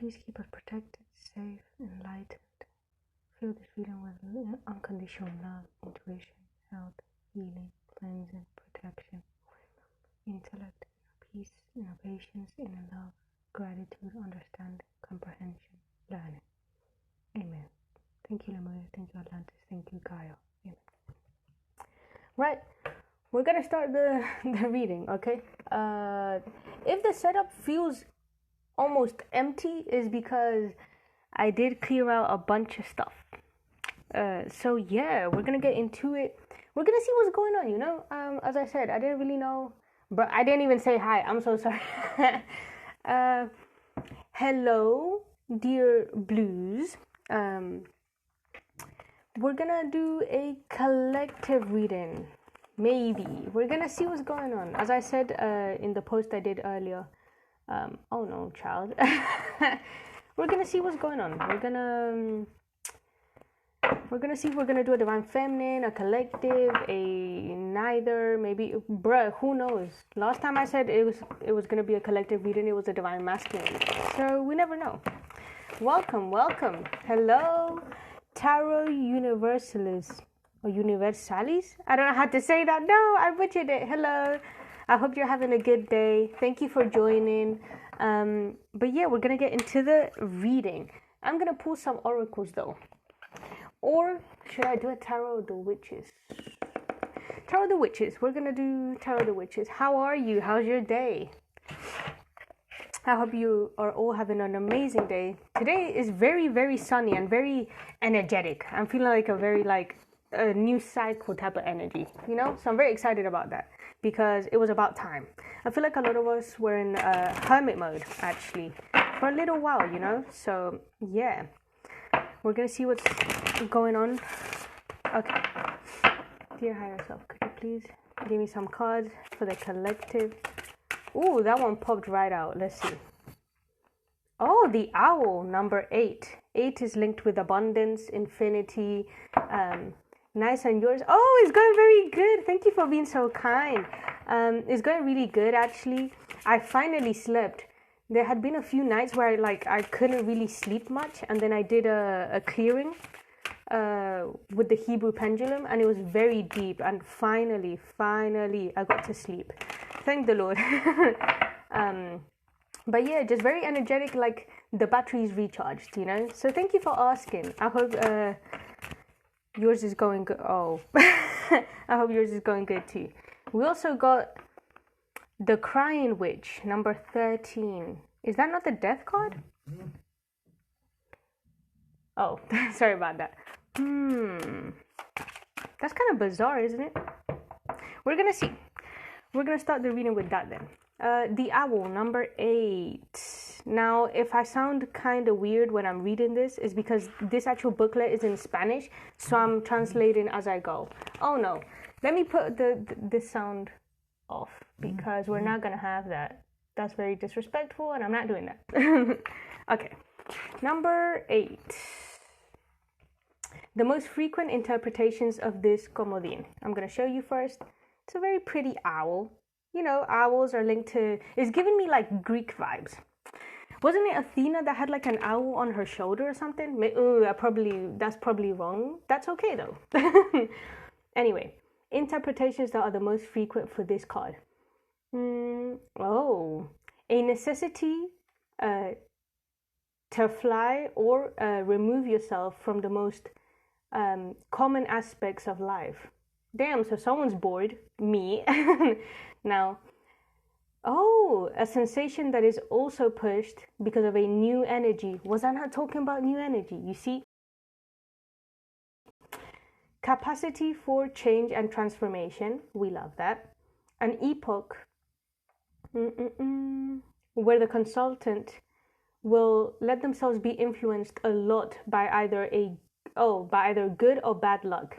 Please keep us protected, safe, enlightened. Fill this reading with unconditional love, intuition, health, healing, cleansing, protection, intellect, peace, inner patience, inner love, gratitude, understanding, comprehension, learning. Amen. Thank you, Lemuria. Thank you, Atlantis. Thank you, Gaia. Amen. Right. We're gonna start the reading, okay? If the setup feels almost empty, is because I did clear out a bunch of stuff. So yeah, we're gonna get into it. We're gonna see what's going on, you know? As I said, I didn't really know, but I didn't even say hi. I'm so sorry. Hello, dear blues. We're gonna do a collective reading. Maybe. We're gonna see what's going on. As I said in the post I did earlier. Oh no, child. We're gonna see what's going on. We're gonna see if we're gonna do a divine feminine, a collective, a neither, maybe, bruh, who knows? Last time I said it was gonna be a collective reading, it was a divine masculine. So we never know. Welcome. Hello, Tarot Universalis. Or Universalis? I don't know how to say that. No, I butchered it. Hello. I hope you're having a good day. Thank you for joining. But yeah, we're gonna get into the reading. I'm gonna pull some oracles though. Or should I do a Tarot of the Witches? Tarot of the Witches. We're gonna do Tarot of the Witches. How are you? How's your day? I hope you are all having an amazing day. Today is very, very sunny and very energetic. I'm feeling like a new cycle type of energy, you know? So I'm very excited about that because it was about time. I feel like a lot of us were in hermit mode actually for a little while, you know? So yeah, we're gonna see what's going on. Okay, dear higher self, could you please give me some cards for the collective? Ooh, that one popped right out. Let's see. Oh, the owl, number 8. 8 is linked with abundance, infinity, nice. And yours? Oh, it's going very good. Thank you for being so kind. It's going really good actually. I finally slept. There had been a few nights where I couldn't really sleep much, and then I did a clearing with the Hebrew pendulum, and it was very deep, and finally I got to sleep. Thank the Lord. But yeah, just very energetic, like the battery's recharged, you know. So thank you for asking. I hope yours is going good. Oh, I hope yours is going good too. We also got the Crying Witch, number 13. Is that not the death card? Oh, sorry about that. That's kind of bizarre, isn't it? We're gonna see. We're gonna start the reading with that then. The owl, number 8. Now, if I sound kind of weird when I'm reading this, it's because this actual booklet is in Spanish, so I'm translating as I go. Oh no, let me put this sound off because we're not gonna have that. That's very disrespectful, and I'm not doing that. Okay, number 8. The most frequent interpretations of this comodín. I'm gonna show you first. It's a very pretty owl. You know, owls are linked to... It's giving me like Greek vibes. Wasn't it Athena that had like an owl on her shoulder or something? That's probably wrong. That's okay though. Anyway, interpretations that are the most frequent for this card. A necessity to fly or remove yourself from the most common aspects of life. Damn, so someone's bored. Me. Now, a sensation that is also pushed because of a new energy. Was I not talking about new energy? You see? Capacity for change and transformation. We love that. An epoch where the consultant will let themselves be influenced a lot by either good or bad luck.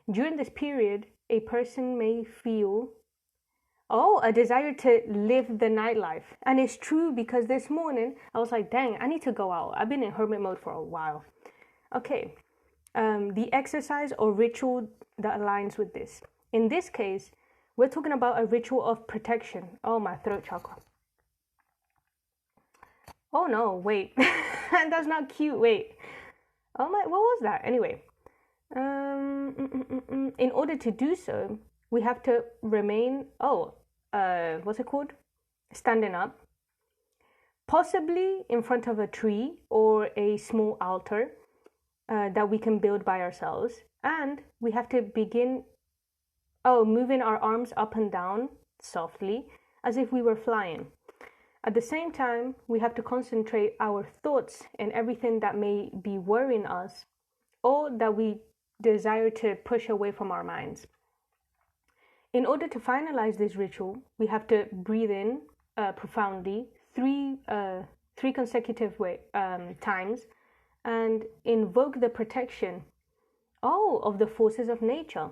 During this period, a person may feel a desire to live the nightlife. And it's true because this morning I was like, dang, I need to go out. I've been in hermit mode for a while. Okay, the exercise or ritual that aligns with this. In this case, we're talking about a ritual of protection. Oh, my throat chakra. Oh no, wait. That's not cute. Wait. Oh my, what was that? Anyway, in order to do so, we have to remain, what's it called? Standing up, possibly in front of a tree or a small altar that we can build by ourselves. And we have to begin, moving our arms up and down softly as if we were flying. At the same time, we have to concentrate our thoughts and everything that may be worrying us or that we desire to push away from our minds. In order to finalize this ritual, we have to breathe in profoundly three consecutive times and invoke the protection of the forces of nature.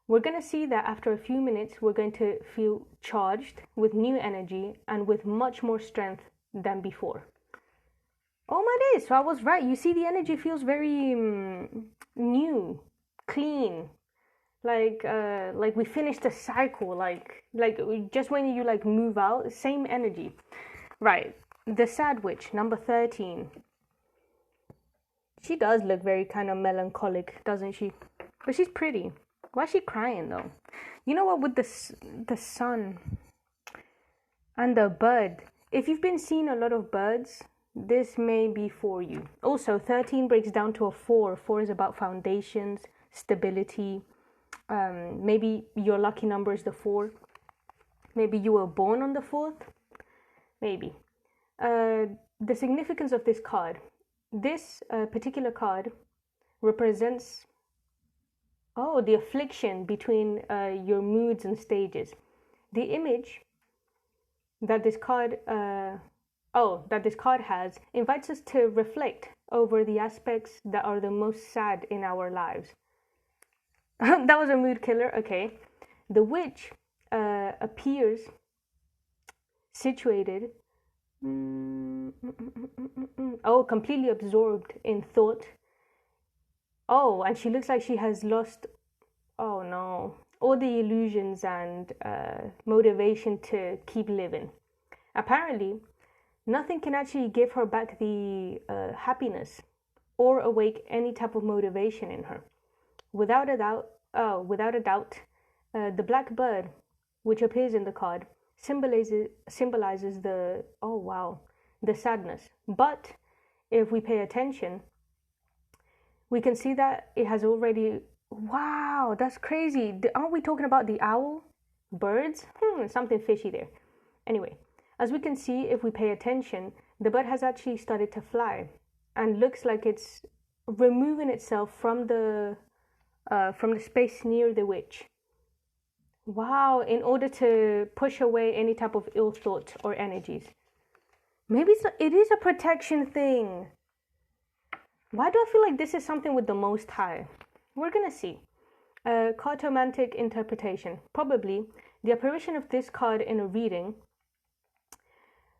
We're going to see that after a few minutes, we're going to feel charged with new energy and with much more strength than before. Oh my days, so I was right. You see, the energy feels very new, clean. Like we finished a cycle, like just when you like move out, same energy. Right, the Sad Witch, number 13. She does look very kind of melancholic, doesn't she? But she's pretty. Why is she crying though? You know what, with the sun and the bird, if you've been seeing a lot of birds, this may be for you. Also, 13 breaks down to a 4. 4 is about foundations, stability. Maybe your lucky number is the 4. Maybe you were born on the 4th. Maybe. The significance of this card. This particular card represents the affliction between your moods and stages. The image that this card has invites us to reflect over the aspects that are the most sad in our lives. That was a mood killer. Okay. The witch appears situated, completely absorbed in thought. Oh, and she looks like she has lost, oh no, all the illusions and motivation to keep living. Apparently, nothing can actually give her back the happiness or awake any type of motivation in her. Without a doubt, the black bird, which appears in the card, symbolizes the sadness. But if we pay attention, we can see that it has already. Wow, that's crazy! Aren't we talking about the owl? Birds? Something fishy there. Anyway, as we can see, if we pay attention, the bird has actually started to fly and looks like it's removing itself from the space near the witch. Wow, in order to push away any type of ill thoughts or energies. Maybe it is a protection thing. Why do I feel like this is something with the Most High? We're gonna see. Cartomantic interpretation. Probably the apparition of this card in a reading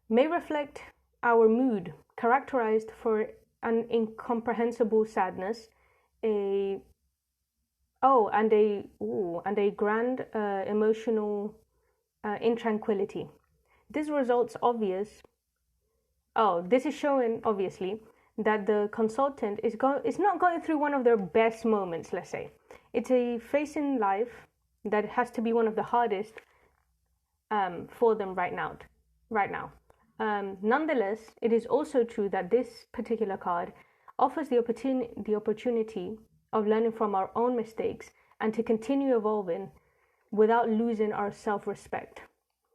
may reflect our mood, characterized for an incomprehensible sadness, and a grand emotional intranquility. This is showing obviously that the consultant is not going through one of their best moments, let's say. It's a phase in life that has to be one of the hardest for them right now. Nonetheless, it is also true that this particular card offers the opportunity of learning from our own mistakes and to continue evolving without losing our self-respect.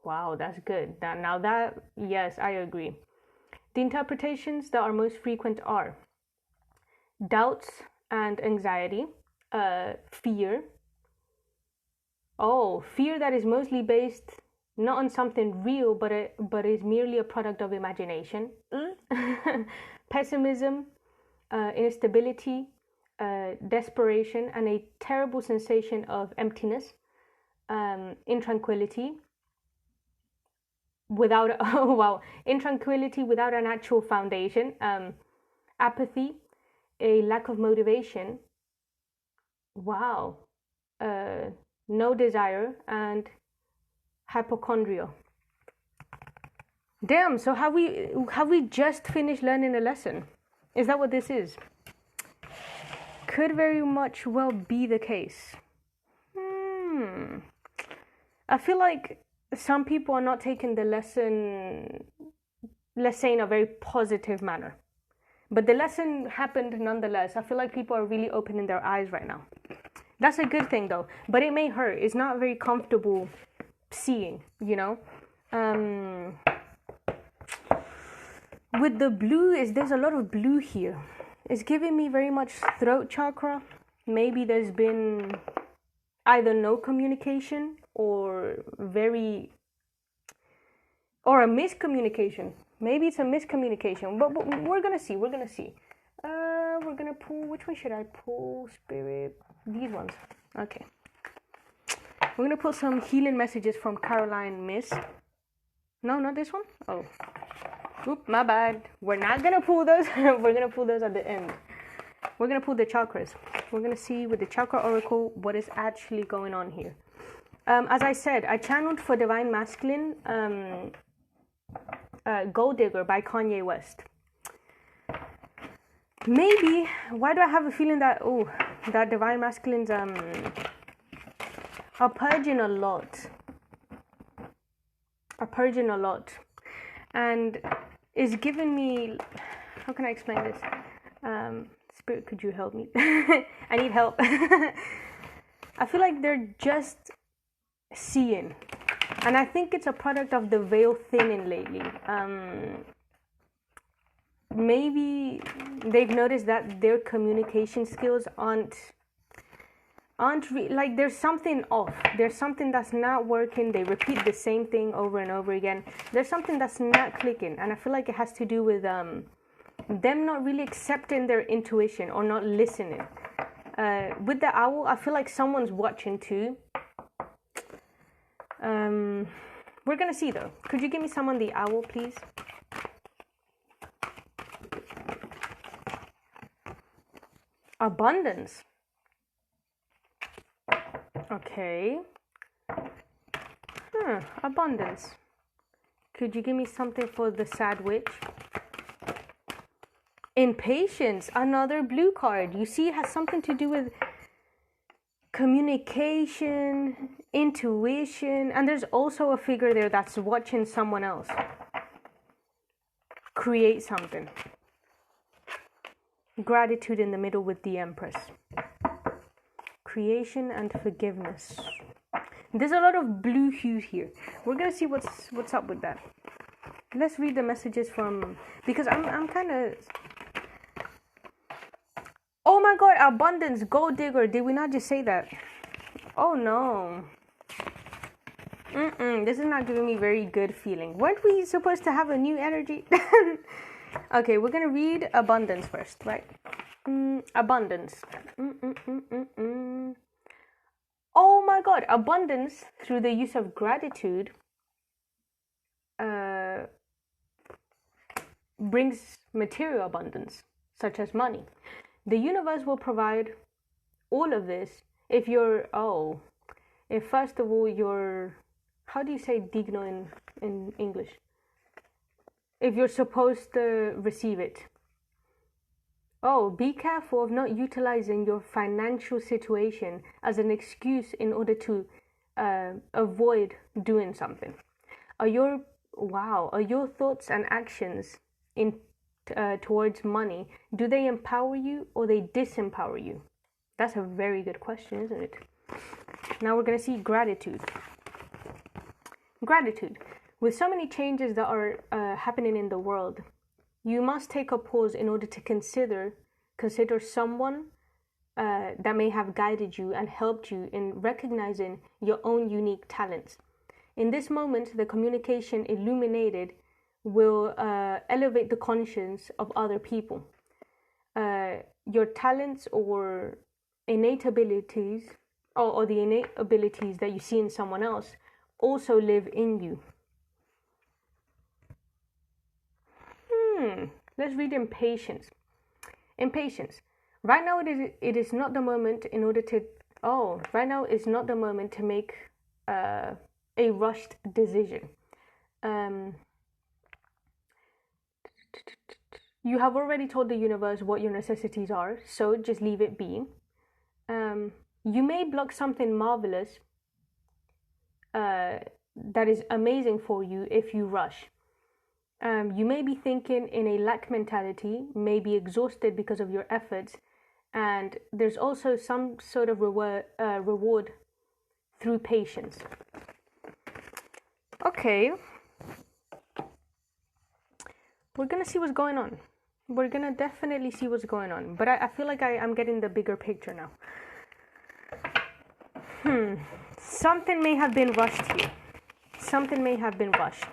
Wow, that's good. Yes, I agree. The interpretations that are most frequent are doubts and anxiety, fear. Fear that is mostly based not on something real, but is merely a product of imagination. Pessimism, instability, desperation, and a terrible sensation of emptiness, intranquility without intranquility without an actual foundation, apathy, a lack of motivation, no desire, and hypochondria. Damn, so have we just finished learning a lesson? Is that what this is? Could very much well be the case. I feel like some people are not taking the lesson, let's say, in a very positive manner. But the lesson happened nonetheless. I feel like people are really opening their eyes right now. That's a good thing though, but it may hurt. It's not very comfortable seeing, you know. With the blue, there's a lot of blue here. It's giving me very much throat chakra. Maybe there's been either no communication or a miscommunication. Maybe it's a miscommunication, but we're gonna see. We're gonna pull. Which one should I pull? Spirit. These ones. Okay. We're gonna pull some healing messages from Caroline Miss. No, not this one. Oh. Oop, my bad. We're not gonna pull those. We're gonna pull those at the end. We're gonna pull the chakras. We're gonna see with the chakra oracle what is actually going on here. As I said, I channeled for Divine Masculine, Gold Digger by Kanye West. Maybe, why do I have a feeling that, that Divine Masculines are purging a lot. And it's giving me, how can I explain this? Spirit, could you help me? I need help. I feel like they're just seeing. And I think it's a product of the veil thinning lately. Maybe they've noticed that their communication skills aren't like there's something off. There's something that's not working. They repeat the same thing over and over again. There's something that's not clicking. And I feel like it has to do with them not really accepting their intuition or not listening. With the owl, I feel like someone's watching too. We're gonna see though. Could you give me some on the owl, please? Abundance. Okay. Abundance. Could you give me something for the sad witch? Impatience. Another blue card. You see, it has something to do with communication, intuition, and there's also a figure there that's watching someone else create something. Gratitude in the middle with the Empress. Creation and forgiveness. There's a lot of blue hues here. We're gonna see what's up with that. Let's read the messages from, because I'm kind of. Oh my God! Abundance, Gold Digger. Did we not just say that? Oh no. This is not giving me very good feeling. Weren't we supposed to have a new energy? Okay, we're gonna read abundance first, right? Abundance. Oh my God, abundance through the use of gratitude brings material abundance, such as money. The universe will provide all of this if first of all you're, how do you say digno in English? If you're supposed to receive it. Be careful of not utilizing your financial situation as an excuse in order to avoid doing something. Are your thoughts and actions towards money, do they empower you or they disempower you? That's a very good question, isn't it? Now we're going to see gratitude. Gratitude. With so many changes that are happening in the world, you must take a pause in order to consider someone that may have guided you and helped you in recognizing your own unique talents. In this moment, the communication illuminated will elevate the conscience of other people. Your talents or innate abilities, or the innate abilities that you see in someone else, also live in you. Let's read impatience. Impatience. Right now it is not the moment in order to. Right now is not the moment to make a rushed decision. You have already told the universe what your necessities are, so just leave it be. You may block something marvelous that is amazing for you if you rush. You may be thinking in a lack mentality, may be exhausted because of your efforts, and there's also some sort of reward through patience. Okay, we're gonna see what's going on. We're gonna definitely see what's going on, but I feel like I'm getting the bigger picture now. Something may have been rushed here. Something may have been rushed.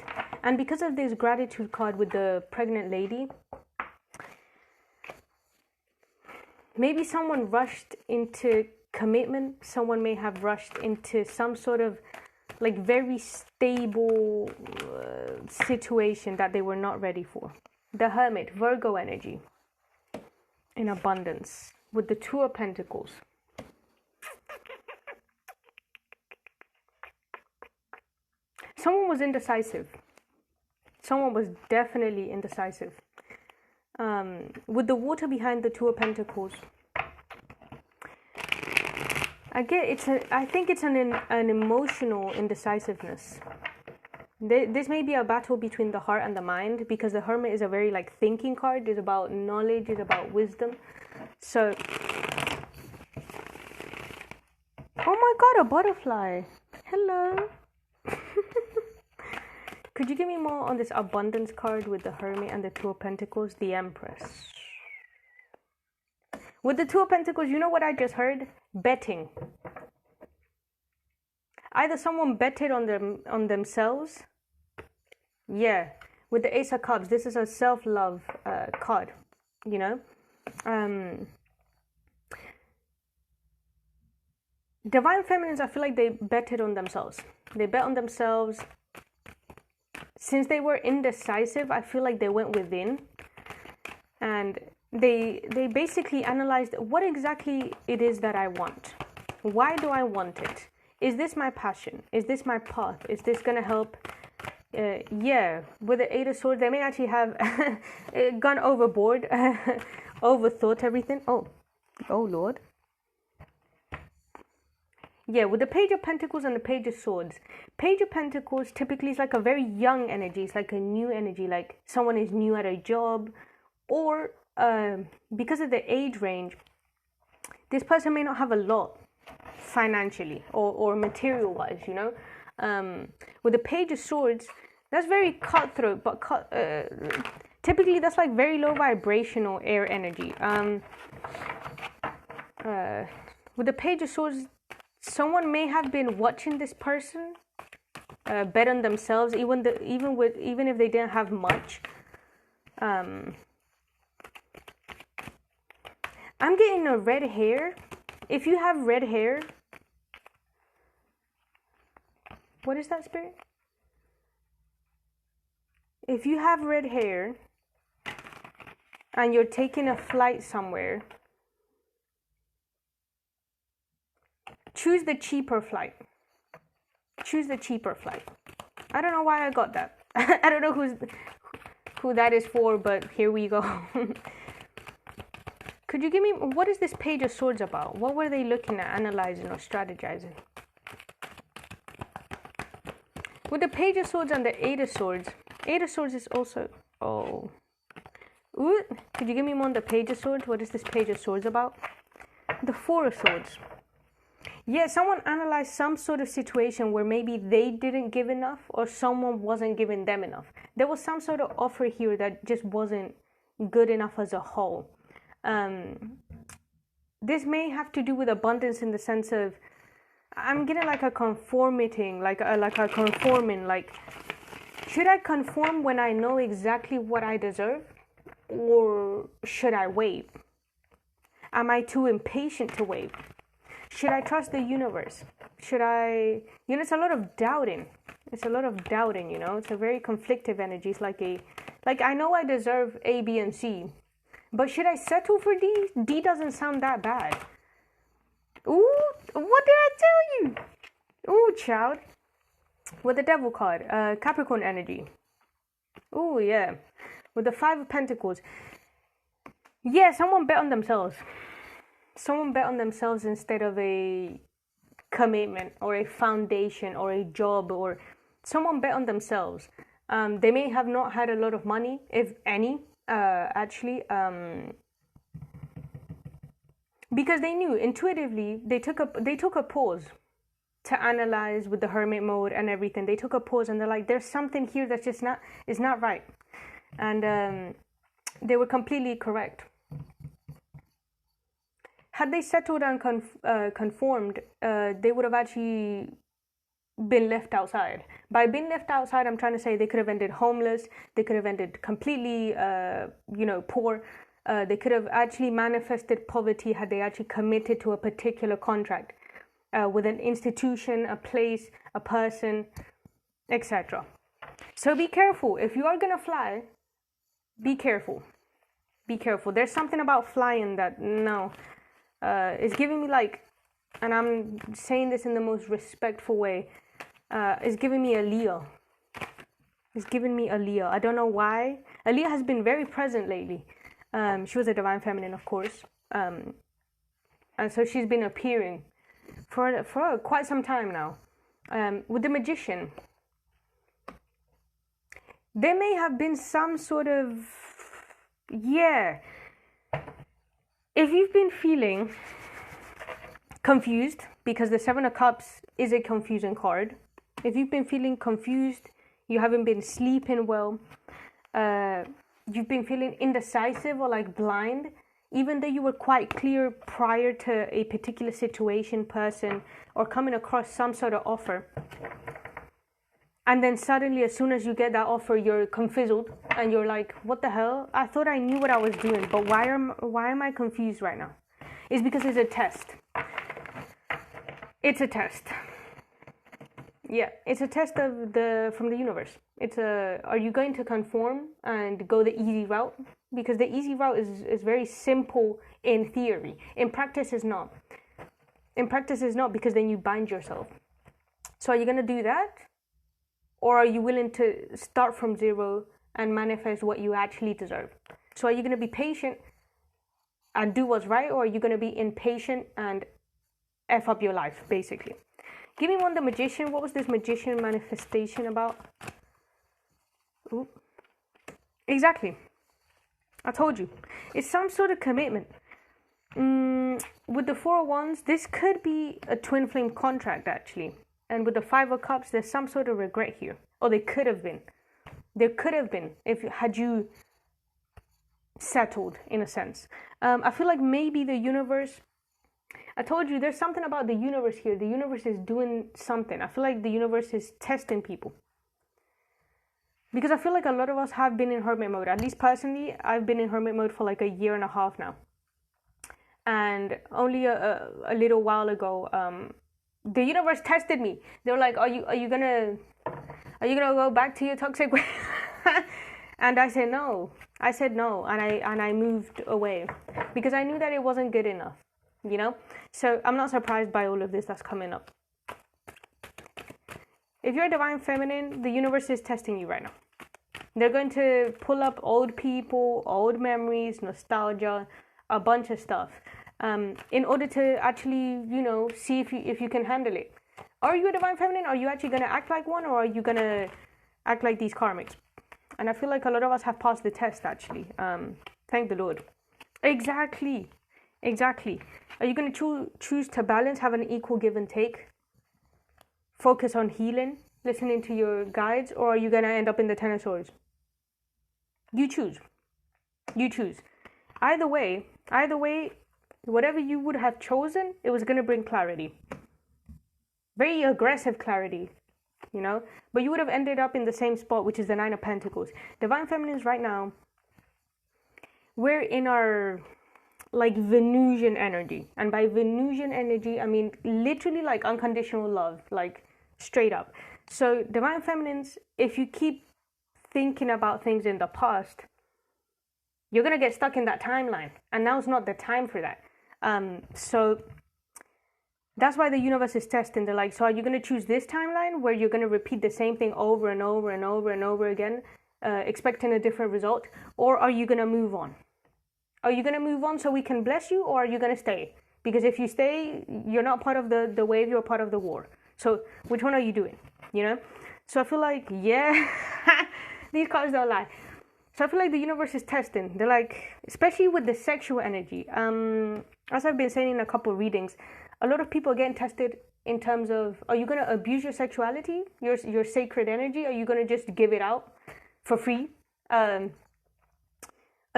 And because of this gratitude card with the pregnant lady, maybe someone rushed into commitment. Someone may have rushed into some sort of like very stable situation that they were not ready for. The Hermit, Virgo energy in abundance with the Two of Pentacles. Someone was indecisive. Someone was definitely indecisive. With the water behind the Two of Pentacles, I think it's an emotional indecisiveness. This may be a battle between the heart and the mind, because the Hermit is a very like thinking card. It's about knowledge, it's about wisdom. So, oh my god, a butterfly. Hello. Could you give me more on this abundance card with the Hermit and the Two of Pentacles? The Empress. With the Two of Pentacles, you know what I just heard? Betting. Either someone betted on themselves. Yeah. With the Ace of Cups, this is a self-love card. You know? Divine Feminines, I feel like they betted on themselves. They bet on themselves. Since they were indecisive, I feel like they went within and they basically analyzed what exactly it is that I want. Why do I want it? Is this my passion? Is this my path? Is this going to help? Yeah, with the Eight of Swords, they may actually have gone overboard, overthought everything. Oh Lord. Yeah, with the Page of Pentacles and the Page of Swords. Page of Pentacles typically is like a very young energy. It's like a new energy, like someone is new at a job. Or because of the age range, this person may not have a lot financially or material-wise, you know. With the Page of Swords, that's very cutthroat, but typically that's like very low vibrational air energy. With the Page of Swords, someone may have been watching this person bet on themselves, even if they didn't have much. I'm getting a red hair. If you have red hair, what is that, Spirit? If you have red hair and you're taking a flight somewhere, choose the cheaper flight. Choose the cheaper flight. I don't know why I got that. I don't know who that is for, but here we go. Could you give me, what is this Page of Swords about? What were they looking at, analyzing or strategizing? With the Page of Swords and the Eight of Swords. Eight of Swords is also, oh. Ooh, could you give me more on the Page of Swords? What is this Page of Swords about? The Four of Swords. Yeah, someone analyzed some sort of situation where maybe they didn't give enough or someone wasn't giving them enough. There was some sort of offer here that just wasn't good enough as a whole. This may have to do with abundance in the sense of, I'm getting like a conforming, like a conforming, like, should I conform when I know exactly what I deserve, or should I wait? Am I too impatient to wait? Should I trust the universe? Should I, you know, it's a lot of doubting. It's a lot of doubting, you know, it's a very conflictive energy. It's like I know I deserve A, B, and C, but should I settle for D? D doesn't sound that bad. Ooh, what did I tell you? Ooh, child. With the Devil card, Capricorn energy. Ooh, yeah. With the Five of Pentacles. Yeah, someone bet on themselves. Someone bet on themselves instead of a commitment or a foundation or a job, or someone bet on themselves. They may have not had a lot of money, if any, actually, because they knew intuitively. They took a pause to analyze with the hermit mode and everything. They took a pause and they're like, there's something here that's just not is not right, and they were completely correct. Had they settled and conformed, they would have actually been left outside. By being left outside, I'm trying to say they could have ended homeless. They could have ended completely, poor. They could have actually manifested poverty had they actually committed to a particular contract with an institution, a place, a person, etc. So be careful. If you are gonna fly, be careful. Be careful. There's something about flying that it's giving me like, and I'm saying this in the most respectful way, it's giving me a Leo. It's giving me a Leo. I don't know why. Aaliyah has been very present lately. She was a divine feminine, of course, and so she's been appearing for quite some time now. With the Magician, there may have been some sort of, if you've been feeling confused, because the Seven of Cups is a confusing card. If you've been feeling confused, you haven't been sleeping well, you've been feeling indecisive or like blind, even though you were quite clear prior to a particular situation, person, or coming across some sort of offer. And then suddenly, as soon as you get that offer, you're confizzled and you're like, what the hell? I thought I knew what I was doing, but why am I confused right now? It's because it's a test. It's a test. Yeah, it's a test from the universe. Are you going to conform and go the easy route? Because the easy route is very simple in theory. In practice, it's not. In practice, it's not, because then you bind yourself. So are you going to do that? Or are you willing to start from zero and manifest what you actually deserve? So are you going to be patient and do what's right? Or are you going to be impatient and F up your life, basically? Give me one, the Magician. What was this Magician manifestation about? Ooh. Exactly. I told you. It's some sort of commitment. With the Four of Wands, this could be a twin flame contract, actually. And with the Five of Cups, there's some sort of regret here. Or there could have been. There could have been, had you settled, in a sense. I feel like maybe the universe, I told you, there's something about the universe here. The universe is doing something. I feel like the universe is testing people. Because I feel like a lot of us have been in hermit mode. At least personally, I've been in hermit mode for like a year and a half now. And only a little while ago, the universe tested me. They were like, are you gonna go back to your toxic way? And I said no. And I moved away because I knew that it wasn't good enough, you know? So I'm not surprised by all of this that's coming up. If you're a divine feminine, the universe is testing you right now. They're going to pull up old people, old memories, nostalgia, a bunch of stuff, in order to actually, see if you can handle it. Are you a divine feminine? Are you actually going to act like one, or are you going to act like these karmics? And I feel like a lot of us have passed the test, actually. Thank the Lord. Exactly. Are you going to choose to balance, have an equal give and take? Focus on healing, listening to your guides, or are you going to end up in the Ten of Swords? You choose. Either way, whatever you would have chosen, it was going to bring clarity. Very aggressive clarity, but you would have ended up in the same spot, which is the Nine of Pentacles. Divine Feminines right now, we're in our like Venusian energy. And by Venusian energy, I mean literally like unconditional love, like straight up. So divine feminines, if you keep thinking about things in the past, you're going to get stuck in that timeline. And now's not the time for that. So that's why the universe is testing. They're like, so are you going to choose this timeline where you're going to repeat the same thing over and over and over and over again, expecting a different result? Or are you going to move on? Are you going to move on so we can bless you, or are you going to stay? Because if you stay, you're not part of the wave, you're part of the war. So which one are you doing? You know? So I feel like, yeah, these cards don't lie. So I feel like the universe is testing. They're like, especially with the sexual energy. As I've been saying in a couple readings, a lot of people are getting tested in terms of, are you going to abuse your sexuality, your sacred energy? Are you going to just give it out for free? Are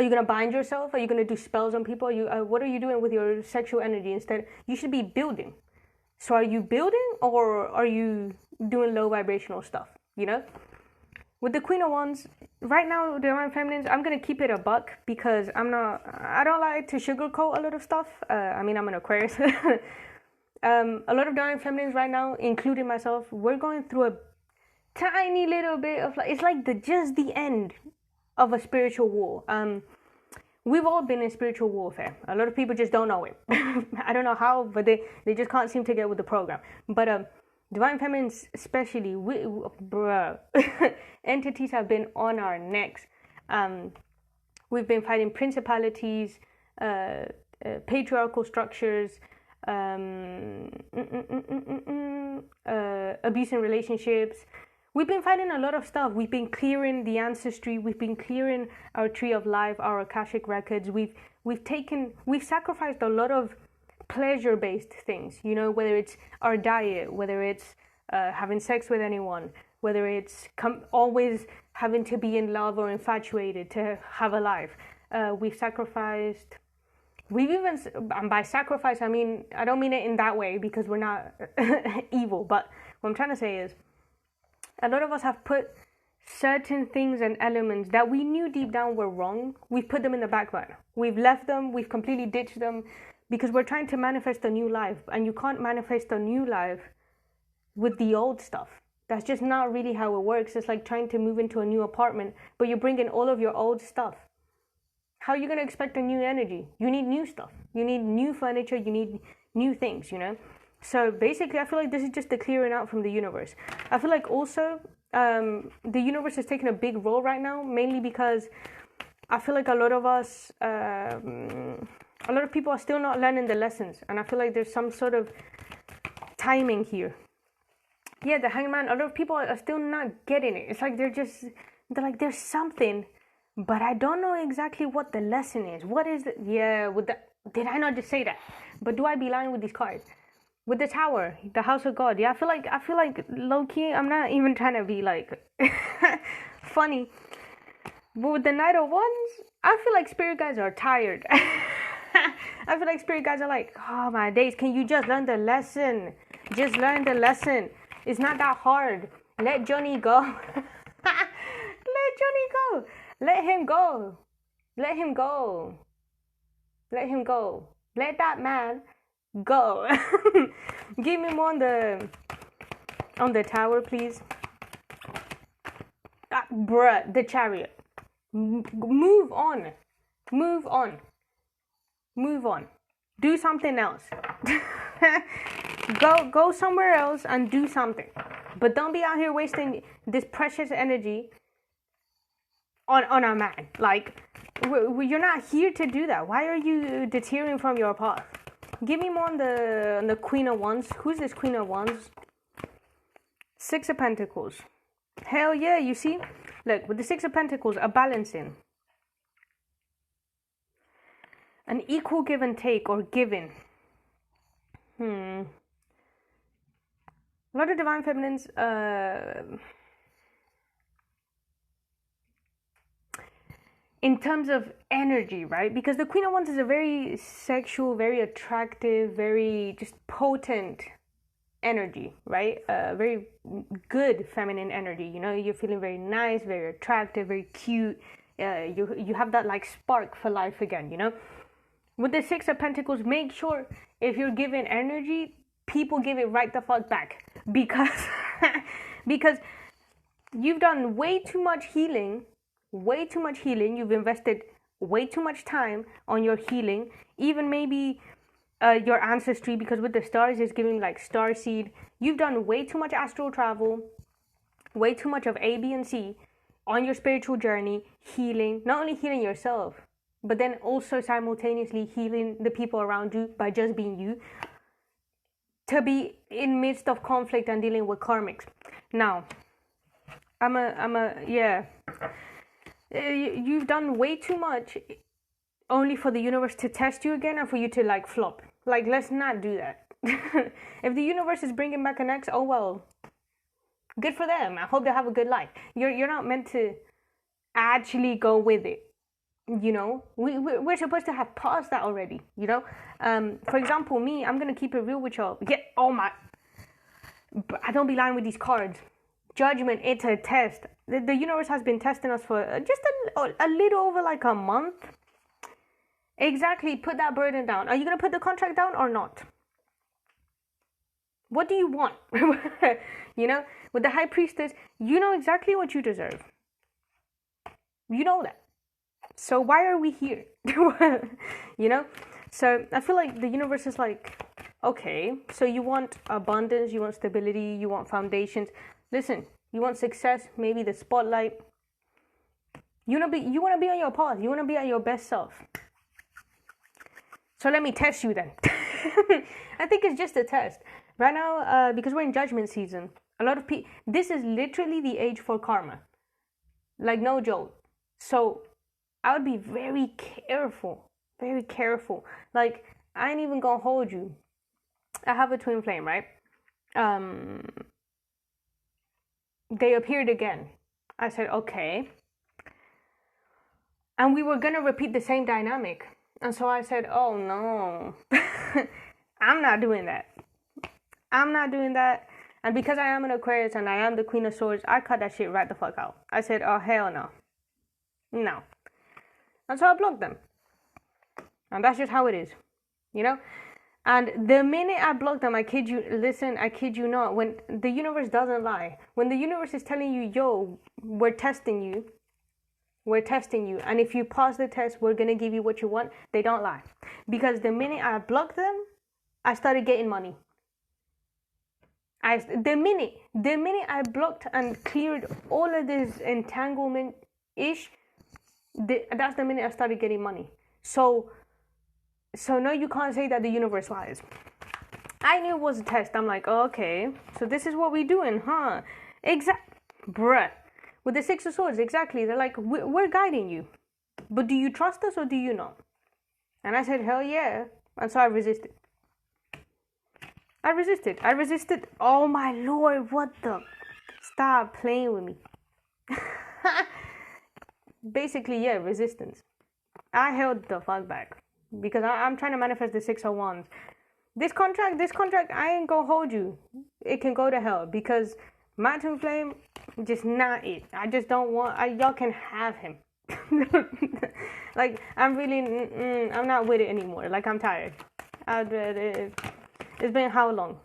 you going to bind yourself? Are you going to do spells on people? What are you doing with your sexual energy? Instead, you should be building. So are you building, or are you doing low vibrational stuff? You know? With the Queen of Wands, right now, Divine Feminines, I'm going to keep it a buck because I don't like to sugarcoat a lot of stuff. I'm an Aquarius. A lot of Divine Feminines right now, including myself, we're going through a tiny little bit of, it's like just the end of a spiritual war. We've all been in spiritual warfare. A lot of people just don't know it. I don't know how, but they just can't seem to get with the program. But Divine Feminines especially, entities have been on our necks. We've been fighting principalities, patriarchal structures, abuse in relationships. We've been fighting a lot of stuff. We've been clearing the ancestry. We've been clearing our tree of life, our Akashic records. We've sacrificed a lot of pleasure-based things. You know, whether it's our diet, whether it's having sex with anyone, whether it's always having to be in love or infatuated to have a life. We've sacrificed. We've even, and by sacrifice, I don't mean it in that way because we're not evil. But what I'm trying to say is, a lot of us have put certain things and elements that we knew deep down were wrong. We've put them in the back burner. We've left them. We've completely ditched them because we're trying to manifest a new life. And you can't manifest a new life with the old stuff. That's just not really how it works. It's like trying to move into a new apartment, but you're bringing all of your old stuff. How are you going to expect a new energy? You need new stuff. You need new furniture. You need new things, you know? So basically, I feel like this is just the clearing out from the universe. I feel like also the universe is taking a big role right now, mainly because I feel like a lot of us, a lot of people are still not learning the lessons. And I feel like there's some sort of timing here. Yeah, the Hangman, a lot of people are still not getting it. It's like they're like, there's something, but I don't know exactly what the lesson is. What is it? Yeah, did I not just say that? But do I be lying with these cards? With the Tower, the House of God, yeah, I feel like low-key, I'm not even trying to be like funny, but with the Knight of Wands, I feel like spirit guides are tired. I feel like spirit guides are like, oh my days, can you just learn the lesson? Just learn the lesson. It's not that hard. Let Johnny go. Let Johnny go. Let him go. Let him go. Let him go. Let that man go. Give me more on the Tower, please. The Chariot. Move on. Move on. Move on. Do something else. Go somewhere else and do something. But don't be out here wasting this precious energy on a man. Like, you're not here to do that. Why are you deterring from your path? Give me more on the Queen of Wands. Who's this Queen of Wands? Six of Pentacles. Hell yeah, you see? Look, with the Six of Pentacles, a balancing. An equal give and take, or giving. A lot of Divine Feminines, in terms of energy, right? Because the Queen of Wands is a very sexual, very attractive, very just potent energy, right? Very good feminine energy. You know, you're feeling very nice, very attractive, very cute. You have that like spark for life again, you know? With the Six of Pentacles, make sure if you're giving energy, people give it right the fuck back. Because you've done way too much healing. You've invested way too much time on your healing. Even maybe your ancestry, because with the stars is giving like star seed. You've done way too much astral travel, way too much of A, B, and C on your spiritual journey, healing. Not only healing yourself, but then also simultaneously healing the people around you by just being you, to be in midst of conflict and dealing with karmics. Now, yeah. You've done way too much only for the universe to test you again and for you to like flop. Like, let's not do that. If the universe is bringing back an ex, oh well, good for them. I hope they have a good life. You're not meant to actually go with it. You know, we're supposed to have paused that already. You know, for example, me, I'm gonna keep it real with y'all. Yeah, oh my, I don't be lying with these cards. Judgment, it's a test. The universe has been testing us for just a little over like a month. Exactly. Put that burden down. Are you gonna put the contract down or not? What do you want? You know, with the High Priestess, you know exactly what you deserve. You know that. So why are we here? You know? So I feel like the universe is like, okay, so you want abundance, you want stability, you want foundations. Listen, you want success, maybe the spotlight. You want to be on your path. You want to be at your best self. So let me test you then. I think it's just a test. Right now, because we're in judgment season, a lot of people, this is literally the age for karma. Like, no joke. So I would be very careful. Very careful. Like, I ain't even gonna hold you. I have a twin flame, right? They appeared again. I said, okay. And we were gonna repeat the same dynamic. And so I said, oh no, I'm not doing that. I'm not doing that. And because I am an Aquarius and I am the Queen of Swords, I cut that shit right the fuck out. I said, oh hell no. No. And so I blocked them. And that's just how it is. You know? And the minute I block them, I kid you, listen, I kid you not, when the universe doesn't lie, when the universe is telling you, yo, we're testing you, and if you pass the test, we're going to give you what you want, they don't lie. Because the minute I blocked them, I started getting money. The minute I blocked and cleared all of this entanglement-ish, that's the minute I started getting money. So no, you can't say that the universe lies. I knew it was a test. I'm like, oh, okay, so this is what we're doing, huh? Bruh. With the Six of Swords, exactly. They're like, we're guiding you. But do you trust us or do you not? And I said, hell yeah. And so I resisted. I resisted. Oh my lord, what the? Stop playing with me. Basically, yeah, resistance. I held the fuck back. Because I'm trying to manifest the Six of Wands. This contract, I ain't gonna hold you. It can go to hell. Because my twin flame, just not it. I just don't want, y'all can have him. Like, I'm really, I'm not with it anymore. Like, I'm tired. It's been how long?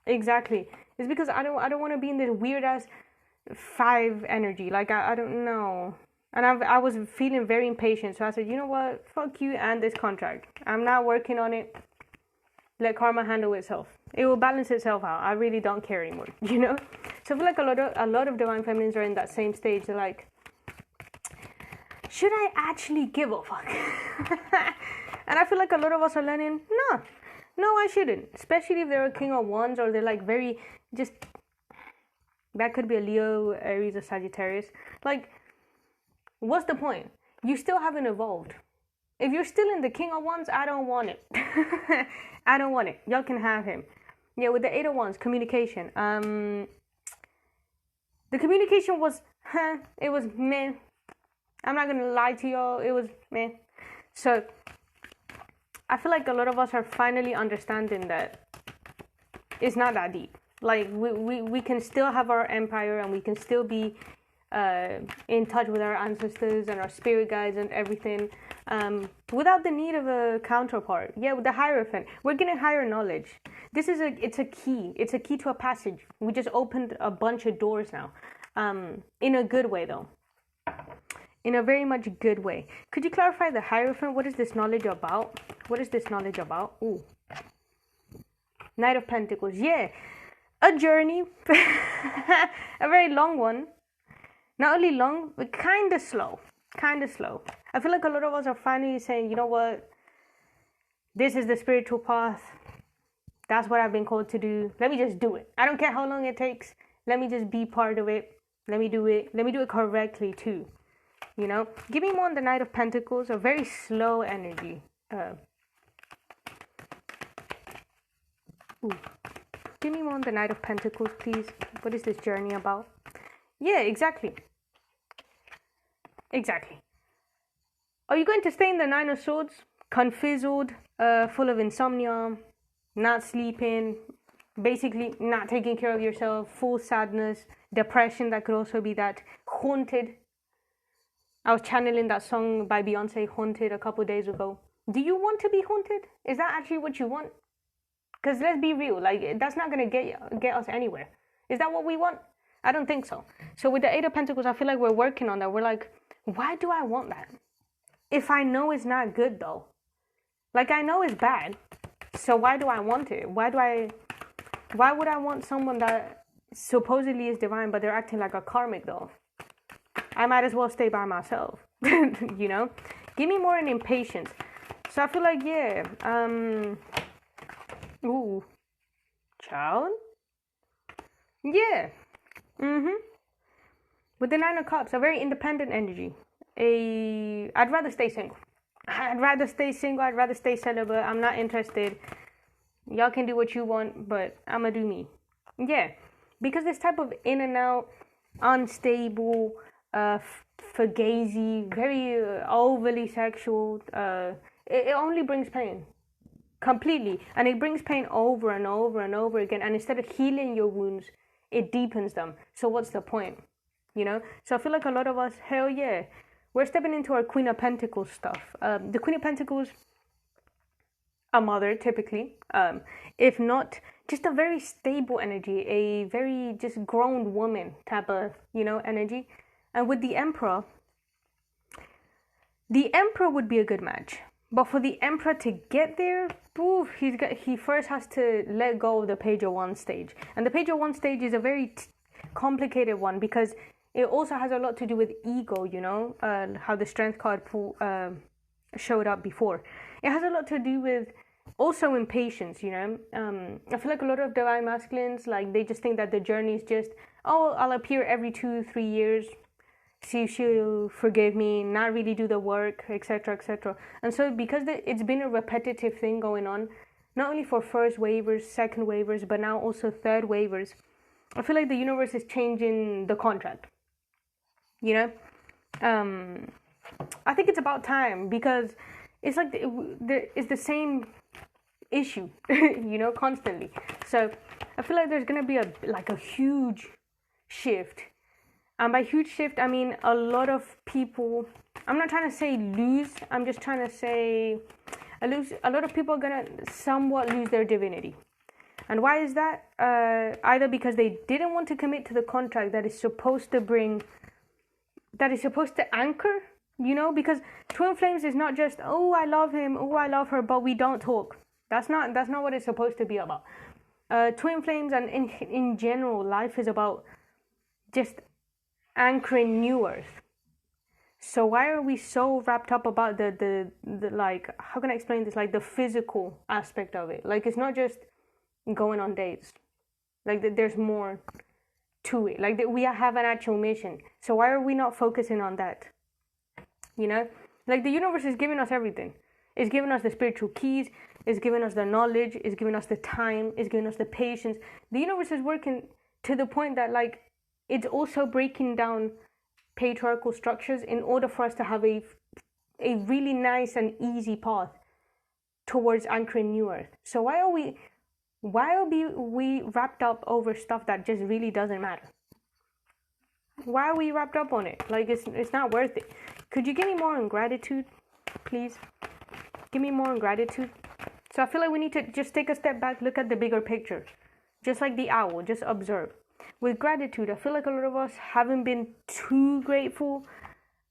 Exactly. It's because I don't want to be in this weird ass 5 energy. Like, I don't know. And I was feeling very impatient. So I said, you know what? Fuck you and this contract. I'm not working on it. Let karma handle itself. It will balance itself out. I really don't care anymore. You know? So I feel like a lot of divine feminines are in that same stage. They're like, should I actually give a fuck? And I feel like a lot of us are learning, no, I shouldn't. Especially if they're a King of Wands or they're like very just, that could be a Leo, Aries, or Sagittarius. Like, what's the point? You still haven't evolved. If you're still in the King of Wands, I don't want it. I don't want it. Y'all can have him. Yeah, with the Eight of Wands, communication. The communication was, it was meh. I'm not gonna lie to y'all, it was meh. So, I feel like a lot of us are finally understanding that it's not that deep. Like, we can still have our empire and we can still be in touch with our ancestors and our spirit guides and everything without the need of a counterpart. Yeah, with the Hierophant, we're getting higher knowledge. It's a key. It's a key to a passage. We just opened a bunch of doors now. In a good way, though. In a very much good way. Could you clarify the Hierophant? What is this knowledge about? What is this knowledge about? Ooh. Knight of Pentacles. Yeah. A journey. A very long one. Not only long, but kind of slow. kind of slow. I feel like a lot of us are finally saying, you know what, this is the spiritual path. That's what I've been called to do. Let me just do it. I don't care how long it takes. Let me just be part of it. Let me do it. Let me do it correctly too. You know? Give me more on the Knight of Pentacles. A very slow energy. Give me more on the Knight of Pentacles, please. What is this journey about? Yeah, exactly. Exactly. Are you going to stay in the Nine of Swords? Confizzled, full of insomnia, not sleeping, basically not taking care of yourself, full sadness, depression. That could also be that. Haunted. I was channeling that song by Beyonce, Haunted, a couple days ago. Do you want to be haunted? Is that actually what you want? Because let's be real, like, that's not going to get us anywhere. Is that what we want? I don't think so. So with the Eight of Pentacles, I feel like we're working on that. We're like, why do I want that? If I know it's not good though. Like, I know it's bad. So why do I want it? Why would I want someone that supposedly is divine, but they're acting like a karmic though? I might as well stay by myself. You know? Give me more in impatience. So I feel like, yeah, ooh, child? Yeah. With the Nine of Cups, a very independent energy. I'd rather stay single. I'd rather stay single. I'd rather stay celibate. I'm not interested. Y'all can do what you want, but I'ma do me. Yeah. Because this type of in and out, unstable, fugazi, very overly sexual, it only brings pain. Completely. And it brings pain over and over and over again. And instead of healing your wounds, it deepens them. So what's the point? You know? So I feel like a lot of us, hell yeah, we're stepping into our Queen of Pentacles stuff. The Queen of Pentacles, a mother typically. If not, just a very stable energy. A very just grown woman type of, you know, energy. And with the Emperor would be a good match. But for the Emperor to get there, he first has to let go of the Page of Wands stage. And the Page of Wands stage is a very complicated one because it also has a lot to do with ego, you know, how the Strength card showed up before. It has a lot to do with also impatience, you know. I feel like a lot of divine masculines, like, they just think that the journey is just, oh, I'll appear every 2-3 years, see if she'll forgive me, not really do the work, etc., etc. And so because it's been a repetitive thing going on, not only for first waivers, second waivers, but now also third waivers, I feel like the universe is changing the contract. You know? I think it's about time because it's like it's the same issue, you know, constantly. So I feel like there's going to be a huge shift. And by huge shift, I mean a lot of people, I'm not trying to say lose, I'm just trying to say a lot of people are going to somewhat lose their divinity. And why is that? Either because they didn't want to commit to the contract that is supposed to anchor, you know, because twin flames is not just, oh, I love him, oh, I love her, but we don't talk. That's not what it's supposed to be about. Twin flames and in general, life is about just anchoring new earth. So why are we so wrapped up about the like, how can I explain this? Like the physical aspect of it. Like, it's not just going on dates. Like, there's more to it. Like, we have an actual mission. So why are we not focusing on that? You know, like, the universe is giving us everything. It's giving us the spiritual keys. It's giving us the knowledge. It's giving us the time. It's giving us the patience. The universe is working to the point that, like, it's also breaking down patriarchal structures in order for us to have a really nice and easy path towards anchoring new earth. So why are we wrapped up over stuff that just really doesn't matter? Why are we wrapped up on it? Like, it's not worth it. Could you give me more on gratitude, please? Give me more on gratitude. So I feel like we need to just take a step back, look at the bigger picture. Just like the owl, just observe. With gratitude, I feel like a lot of us haven't been too grateful.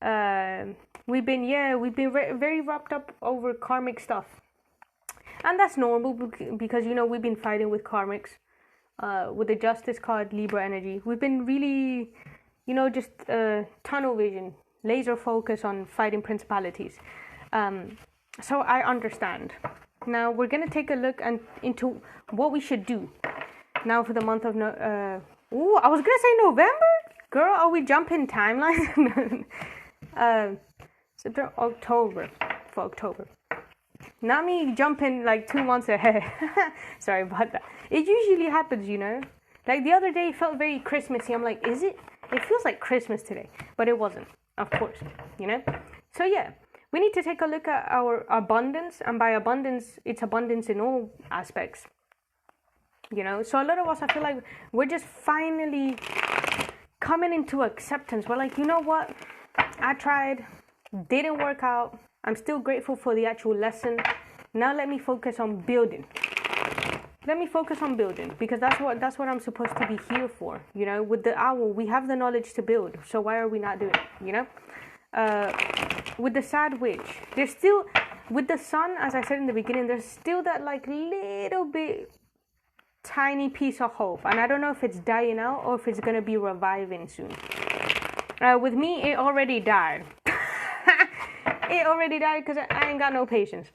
We've been very wrapped up over karmic stuff. And that's normal because, you know, we've been fighting with karmics. With the Justice card, Libra energy. We've been really, you know, just tunnel vision. laser focus on fighting principalities. So I understand. Now we're going to take a look into what we should do now for the month of I was going to say November? Girl, are we jumping timelines? September, October, for October. Not me jumping like 2 months ahead. Sorry about that. It usually happens, you know. Like the other day, it felt very Christmassy. I'm like, is it? It feels like Christmas today. But it wasn't, of course, you know. So yeah, we need to take a look at our abundance. And by abundance, it's abundance in all aspects. You know, so a lot of us, I feel like we're just finally coming into acceptance. We're like, you know what? I tried, didn't work out. I'm still grateful for the actual lesson. Now let me focus on building. Let me focus on building, because that's what I'm supposed to be here for. You know, with the owl, we have the knowledge to build. So why are we not doing it? You know, with the sad witch, there's still, with the sun, as I said in the beginning, there's still that like little bit tiny piece of hope, and I don't know if it's dying out or if it's gonna be reviving soon. With me, it already died. It already died because I ain't got no patience.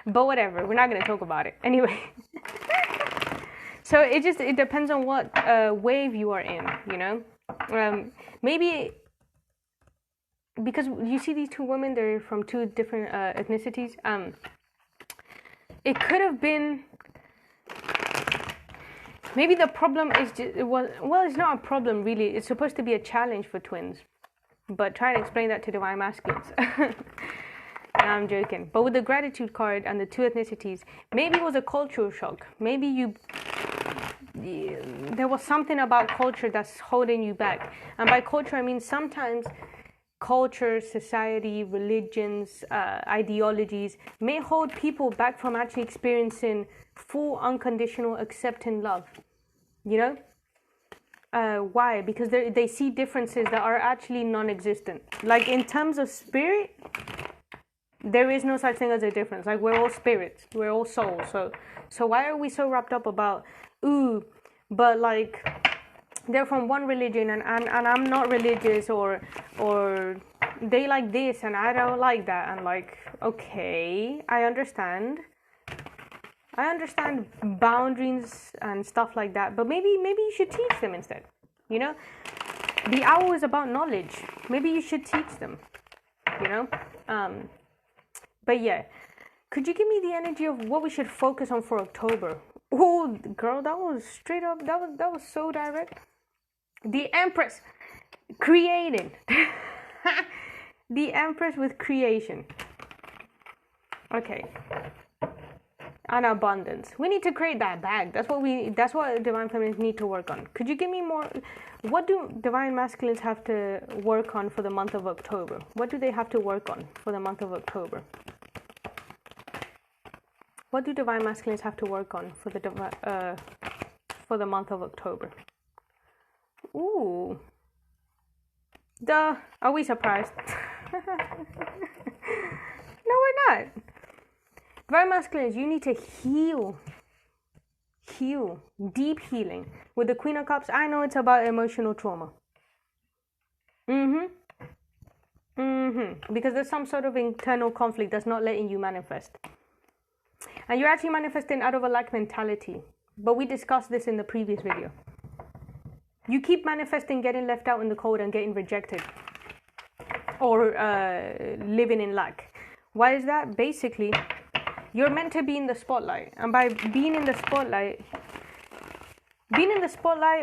But whatever, we're not gonna talk about it anyway. So it depends on what wave you are in, you know. Maybe because you see these two women, they're from two different ethnicities. It could have been. Maybe the problem is it's not a problem really. It's supposed to be a challenge for twins. But try to explain that to divine masculines. I'm joking. But with the gratitude card and the two ethnicities, maybe it was a cultural shock. Maybe there was something about culture that's holding you back. And by culture, I mean sometimes culture, society, religions, ideologies may hold people back from actually experiencing full, unconditional, accepting love. You know? Why? Because they see differences that are actually non-existent. Like in terms of spirit, there is no such thing as a difference. Like we're all spirits, we're all souls. So why are we so wrapped up about but like they're from one religion and I'm not religious, or they like this and I don't like that, and like, okay, I understand boundaries and stuff like that, but maybe you should teach them instead. You know, the owl is about knowledge. Maybe you should teach them. You know, but yeah, could you give me the energy of what we should focus on for October? Oh, girl, that was straight up. That was so direct. The Empress, creating. The Empress with creation. Okay. And abundance. We need to create that bag. That's what divine feminines need to work on. Could you give me more? What do divine masculines have to work on for the month of October? What do they have to work on for the month of October? What do divine masculines have to work on for the month of October? Ooh. Duh. Are we surprised? No, we're not. Divine masculines, you need to heal. Deep healing. With the Queen of Cups, I know it's about emotional trauma. Because there's some sort of internal conflict that's not letting you manifest. And you're actually manifesting out of a lack mentality. But we discussed this in the previous video. You keep manifesting getting left out in the cold and getting rejected. Or living in lack. Why is that? Basically, you're meant to be in the spotlight. And by being in the spotlight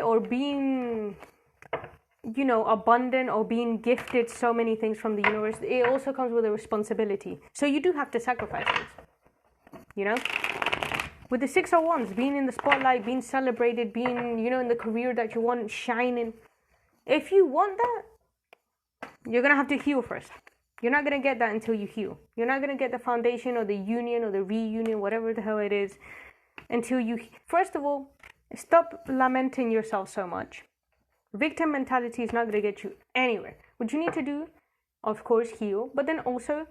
or being, you know, abundant or being gifted so many things from the universe, it also comes with a responsibility. So you do have to sacrifice things. You know? With the Six of Wands, being in the spotlight, being celebrated, being, you know, in the career that you want, shining. If you want that, you're going to have to heal first. You're not going to get that until you heal. You're not going to get the foundation or the union or the reunion, whatever the hell it is, until you... First of all, stop lamenting yourself so much. Victim mentality is not going to get you anywhere. What you need to do, of course, heal, but then also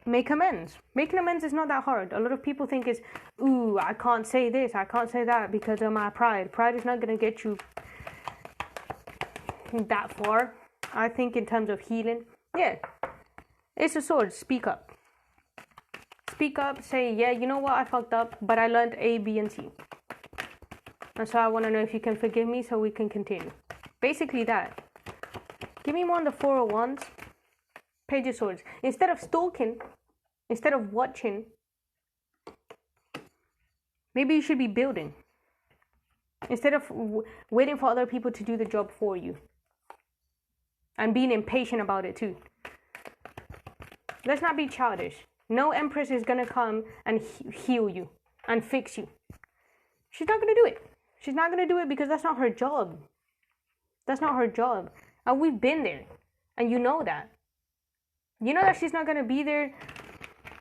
make amends. Making amends is not that hard. A lot of people think it's, ooh, I can't say this, I can't say that because of my pride. Pride is not going to get you that far, I think, in terms of healing. Yeah. Ace of Swords, speak up. Speak up, say, yeah, you know what, I fucked up, but I learned A, B, and C. And so I want to know if you can forgive me so we can continue. Basically that. Give me more on the Four of Wands. Page of Swords. Instead of stalking, instead of watching, maybe you should be building. Instead of waiting for other people to do the job for you. And being impatient about it too. Let's not be childish. No Empress is going to come and heal you and fix you. She's not going to do it. She's not going to do it because that's not her job. That's not her job. And we've been there. And you know that. You know that she's not going to be there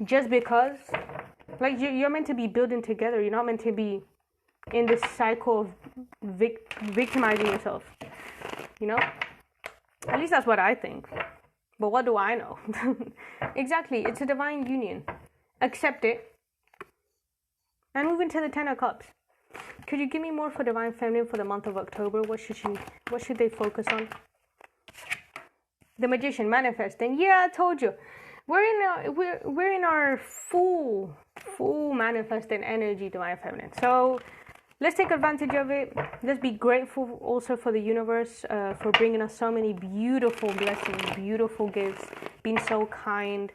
just because. Like, you're meant to be building together. You're not meant to be in this cycle of victimizing yourself. You know? At least that's what I think. But what do I know? Exactly. It's a divine union. Accept it. And move into the Ten of Cups. Could you give me more for Divine Feminine for the month of October? What should they focus on? The Magician, manifesting. Yeah, I told you. We're in our full manifesting energy, Divine Feminine. So let's take advantage of it. Let's be grateful also for the universe for bringing us so many beautiful blessings, beautiful gifts, being so kind,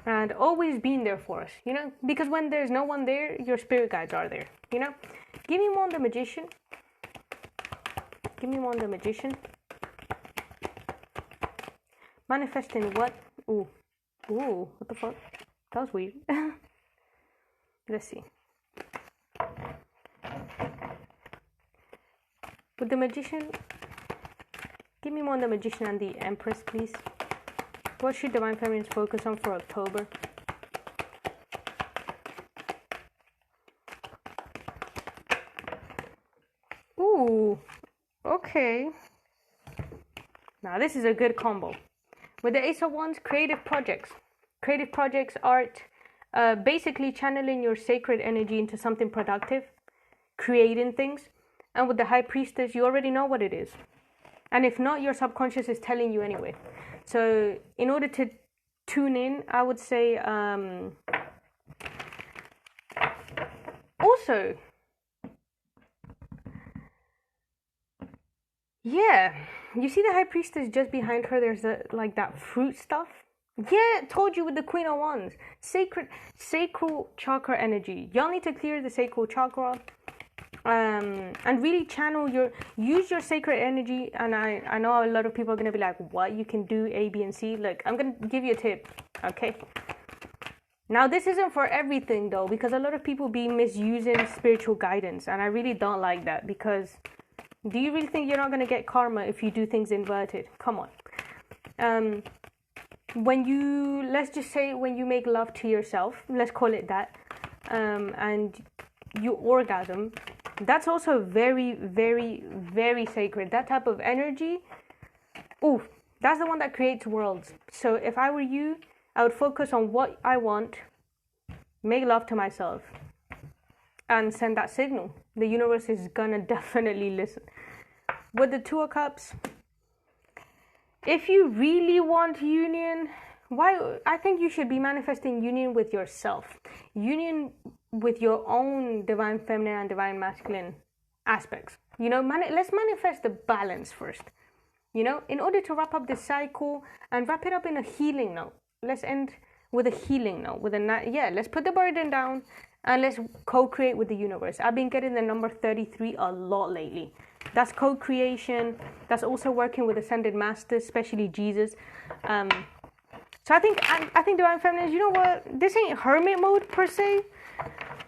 and always being there for us, you know? Because when there's no one there, your spirit guides are there, you know? Give me more on the Magician. Give me more on the Magician. Manifesting what? Ooh, what the fuck? That was weird. Let's see. With the Magician, give me more on the Magician and the Empress, please. What should Divine Feminines focus on for October? Ooh, okay. Now this is a good combo. With the Ace of Wands, creative projects. Creative projects, art, basically channeling your sacred energy into something productive, creating things. And with the High Priestess, you already know what it is. And if not, your subconscious is telling you anyway. So in order to tune in, I would say, also, yeah, you see the High Priestess just behind her, there's like that fruit stuff. Yeah, told you with the Queen of Wands. Sacral chakra energy. Y'all need to clear the sacral chakra. And really channel use your sacred energy. And I know a lot of people are going to be like, what? You can do A, B, and C? Look, I'm going to give you a tip, okay? Now, this isn't for everything, though, because a lot of people be misusing spiritual guidance. And I really don't like that, because do you really think you're not going to get karma if you do things inverted? Come on. Let's just say when you make love to yourself, let's call it that, and you orgasm, that's also very, very, very sacred. That type of energy, ooh, that's the one that creates worlds. So if I were you, I would focus on what I want, make love to myself, and send that signal. The universe is gonna definitely listen. With the Two of Cups, if you really want union, I think you should be manifesting union with yourself. Union with your own divine feminine and divine masculine aspects. You know, let's manifest the balance first. You know, in order to wrap up the cycle and wrap it up in a healing note. Let's end with a healing note. Let's put the burden down and let's co-create with the universe. I've been getting the number 33 a lot lately. That's co-creation. That's also working with ascended masters, especially Jesus. So I think divine feminine, you know what? This ain't hermit mode per se,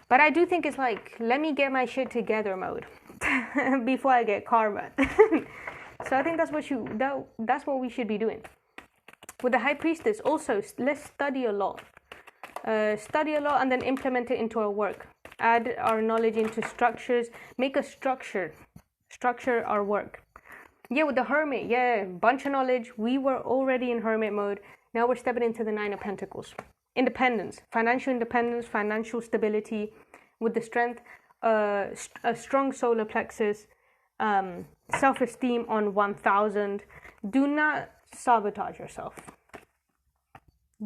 but I do think it's like, let me get my shit together mode before I get karma. So I think that's what we should be doing. With the High Priestess, also, let's study a lot. And then implement it into our work. Add our knowledge into structures. Make a structure our work. Yeah, with the Hermit, bunch of knowledge. We were already in Hermit mode. Now we're stepping into the Nine of Pentacles. Independence, financial stability, with the strength, a strong solar plexus, self-esteem on 1000. Do not sabotage yourself.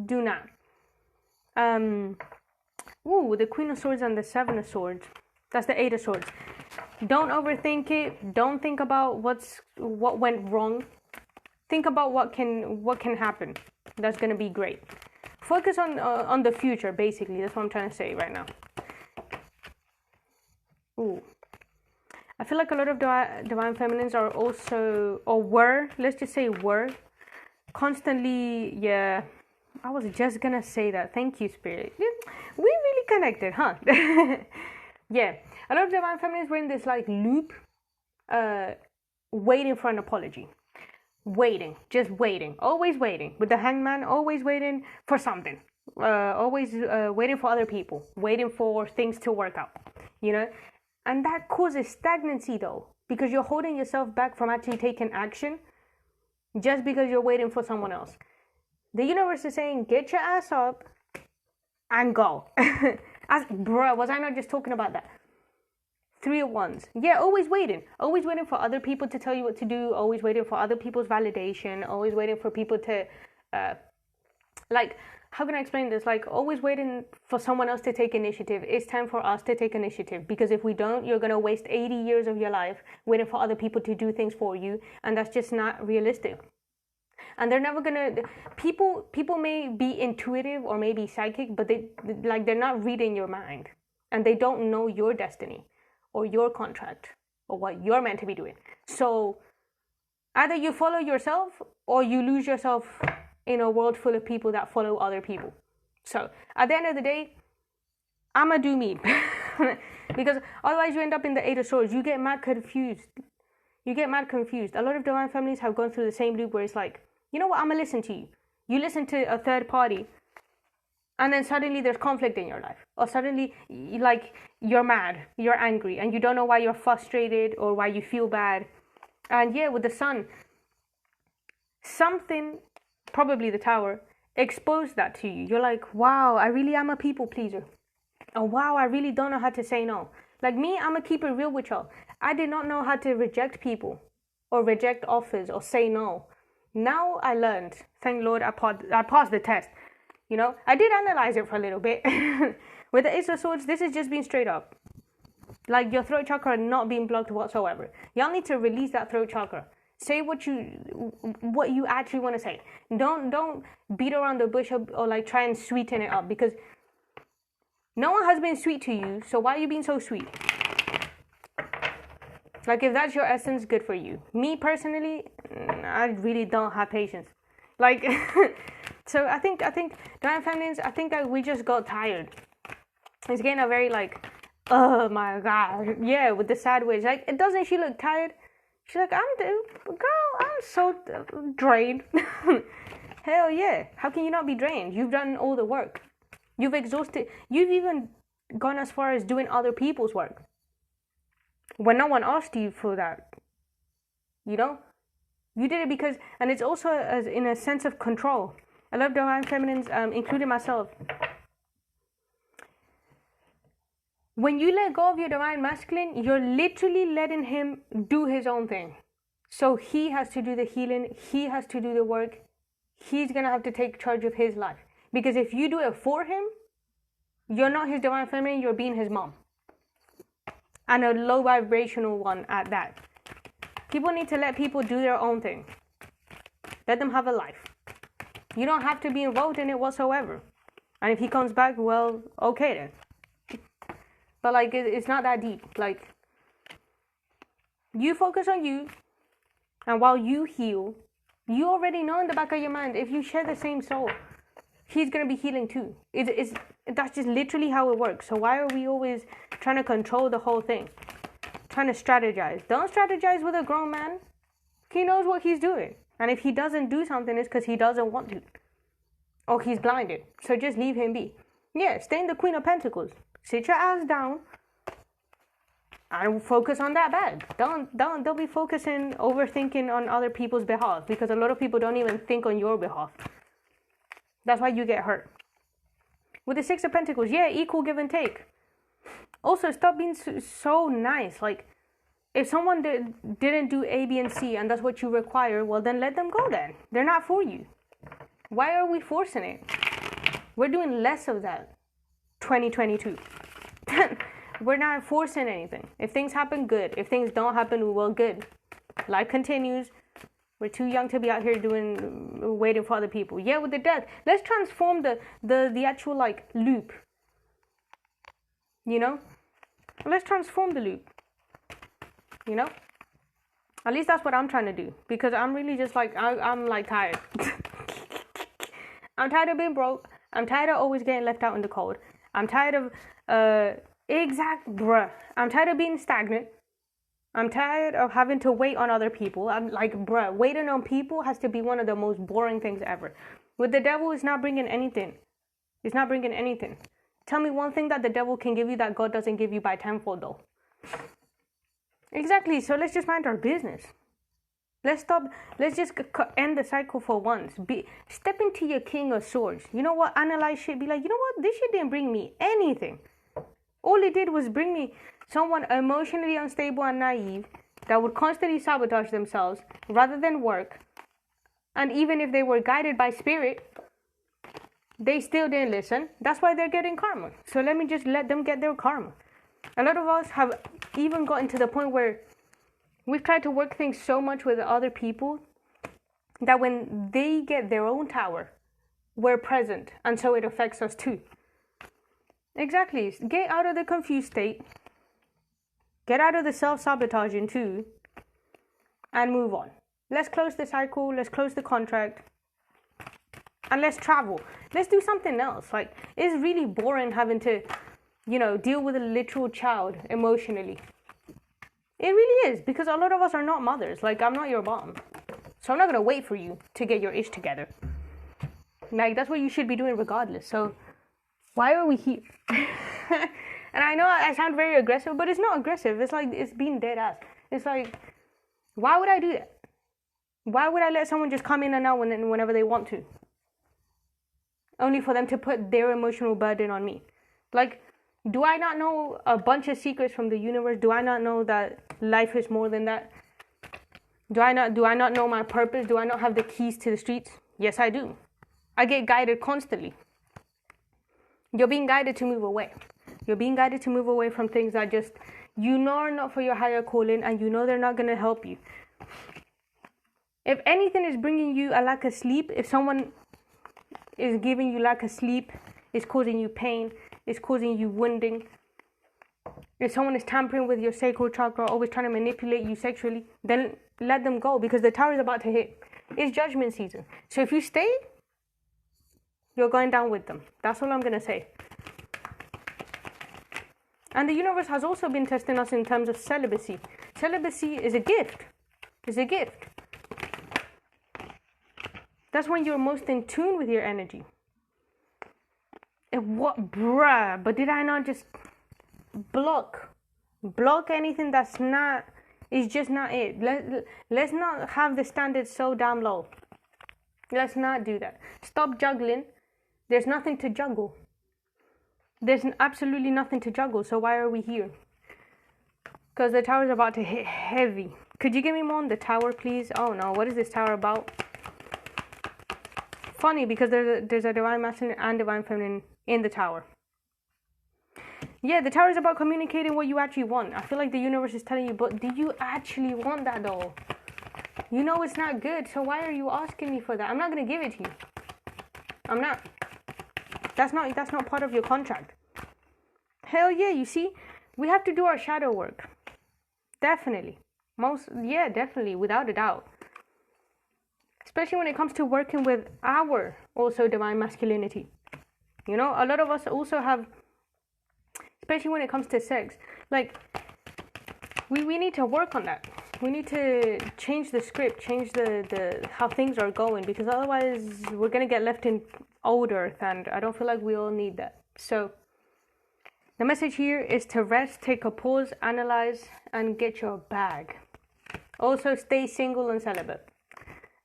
Do not. Ooh, the Queen of Swords and the Seven of Swords. That's the Eight of Swords. Don't overthink it. Don't think about what went wrong. Think about what can happen. That's gonna be great. Focus on the future, basically. That's what I'm trying to say right now. Ooh. I feel like a lot of divine feminines are also, or were, let's just say were, constantly, yeah, I was just gonna say that. Thank you, Spirit. We really connected, huh? Yeah, a lot of divine feminines were in this like loop, waiting for an apology. Waiting, just waiting, always waiting. With the Hangman, always waiting for something. Always waiting for other people, waiting for things to work out, you know? And that causes stagnancy though, because you're holding yourself back from actually taking action just because you're waiting for someone else. The universe is saying, get your ass up and go. Bruh, was I not just talking about that? Three of Wands. Yeah, always waiting for other people to tell you what to do, always waiting for other people's validation, always waiting for people to, like, how can I explain this? Like, always waiting for someone else to take initiative. It's time for us to take initiative, because if we don't, you're going to waste 80 years of your life waiting for other people to do things for you, and that's just not realistic. And they're never going to, people may be intuitive or maybe psychic, but they're not reading your mind, and they don't know your destiny or your contract or what you're meant to be doing. So either you follow yourself or you lose yourself in a world full of people that follow other people. So at the end of the day, I'ma do me. Because otherwise you end up in the Eight of Swords. You get mad confused. A lot of divine families have gone through the same loop where it's like, you know what, I'ma listen to you. You listen to a third party, and then suddenly there's conflict in your life. Or suddenly, like, you're mad, you're angry, and you don't know why you're frustrated or why you feel bad. And yeah, with the Sun, something, probably the Tower, exposed that to you. You're like, wow, I really am a people pleaser. Oh, wow, I really don't know how to say no. Like me, I'm going to keep it real with y'all. I did not know how to reject people or reject offers or say no. Now I learned. Thank Lord I passed the test. You know, I did analyze it for a little bit. With the Ace of Swords, this is just being straight up. Like your throat chakra not being blocked whatsoever. Y'all need to release that throat chakra. Say what you actually want to say. Don't beat around the bush or like try and sweeten it up, because no one has been sweet to you, so why are you being so sweet? Like, if that's your essence, good for you. Me personally, I really don't have patience. Like, so I think divine feminines, I think that we just got tired. It's getting a very like, oh my god, yeah, with the sad ways. Like, doesn't she look tired? She's like, I'm so drained. Hell yeah. How can you not be drained? You've done all the work. You've exhausted. You've even gone as far as doing other people's work when no one asked you for that. You know? You did it because, and it's also as in a sense of control. I love divine feminines, including myself. When you let go of your divine masculine, you're literally letting him do his own thing. So he has to do the healing. He has to do the work. He's going to have to take charge of his life. Because if you do it for him, you're not his divine feminine, you're being his mom. And a low vibrational one at that. People need to let people do their own thing. Let them have a life. You don't have to be involved in it whatsoever. And if he comes back, well, okay then. But like, it's not that deep. Like, you focus on you. And while you heal, you already know in the back of your mind, if you share the same soul, he's going to be healing too. That's just literally how it works. So why are we always trying to control the whole thing? Trying to strategize. Don't strategize with a grown man. He knows what he's doing. And if he doesn't do something, it's because he doesn't want to. Or he's blinded. So just leave him be. Yeah, stay in the Queen of Pentacles. Sit your ass down and focus on that bag. Don't be focusing, overthinking on other people's behalf, because a lot of people don't even think on your behalf. That's why you get hurt. With the Six of Pentacles, yeah, equal give and take. Also, stop being so nice. Like, If someone didn't do A, B, and C, and that's what you require, well, then let them go then. They're not for you. Why are we forcing it? We're doing less of that. 2022. We're not forcing anything. If things happen, good. If things don't happen, well, good. Life continues. We're too young to be out here waiting for other people. Yeah, with the death. Let's transform the actual, like, loop. You know? Let's transform the loop. You know? At least that's what I'm trying to do. Because I'm really just like, I'm like tired. I'm tired of being broke. I'm tired of always getting left out in the cold. I'm tired of, I'm tired of being stagnant. I'm tired of having to wait on other people. I'm like, waiting on people has to be one of the most boring things ever. With the devil, it's not bringing anything. It's not bringing anything. Tell me one thing that the devil can give you that God doesn't give you by tenfold, though. Exactly. So let's just mind our business. Let's stop. Let's just end the cycle for once. Step into your King of Swords. You know what? Analyze shit. Be like, you know what? This shit didn't bring me anything. All it did was bring me someone emotionally unstable and naive that would constantly sabotage themselves rather than work. And even if they were guided by spirit, they still didn't listen. That's why they're getting karma. So let me just let them get their karma. A lot of us have even gotten to the point where we've tried to work things so much with other people that when they get their own tower, we're present. And so it affects us too. Exactly. Get out of the confused state. Get out of the self-sabotaging too. And move on. Let's close the cycle. Let's close the contract. And let's travel. Let's do something else. Like, it's really boring having to, deal with a literal child emotionally. It really is. Because a lot of us are not mothers. Like, I'm not your mom. So I'm not going to wait for you to get your ish together. Like, that's what you should be doing regardless. So why are we here? And I know I sound very aggressive, but it's not aggressive. It's like, it's being dead ass. It's like, why would I do that? Why would I let someone just come in and out whenever they want to? Only for them to put their emotional burden on me. Like, do I not know a bunch of secrets from the universe? Do I not know that life is more than that? Do I not know my purpose? Do I not have the keys to the streets? Yes, I do. I get guided constantly. You're being guided to move away. You're being guided to move away from things that just, are not for your higher calling, and they're not going to help you. If anything is bringing you a lack of sleep, if someone is giving you lack of sleep, is causing you pain, is causing you wounding, if someone is tampering with your sacral chakra, always trying to manipulate you sexually, then let them go, because the tower is about to hit. It's judgment season. So if you stay, you're going down with them. That's all I'm going to say. And the universe has also been testing us in terms of celibacy. Celibacy is a gift. It's a gift. That's when you're most in tune with your energy. But did I not just block anything that's not, is just not it. Let's not have the standards so damn low. Let's not do that. Stop juggling. There's nothing to juggle. There's absolutely nothing to juggle. So why are we here? Because the tower's about to hit heavy. Could you give me more on the tower, please? Oh no, what is this tower about? Funny, because there's a divine masculine and divine feminine in the tower. Yeah, the tower is about communicating what you actually want. I feel like the universe is telling you, but do you actually want that though? You know it's not good, so why are you asking me for that? I'm not going to give it to you. I'm not. That's not part of your contract. Hell yeah, you see? We have to do our shadow work. Definitely. Definitely, without a doubt. Especially when it comes to working with our also divine masculinity. A lot of us also have, especially when it comes to sex, like, we need to work on that. We need to change the script, change the how things are going, because otherwise we're going to get left in old earth, and I don't feel like we all need that. So the message here is to rest, take a pause, analyze, and get your bag. Also, stay single and celibate.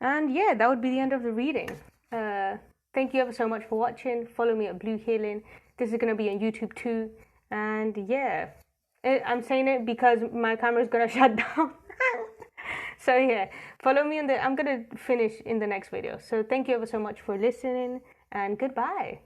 And yeah, that would be the end of the reading. Thank you ever so much for watching. Follow me at Blue Healing. This is going to be on YouTube too. And yeah, I'm saying it because my camera is gonna shut down. So yeah, follow me I'm gonna finish in the next video. So thank you ever so much for listening, and goodbye.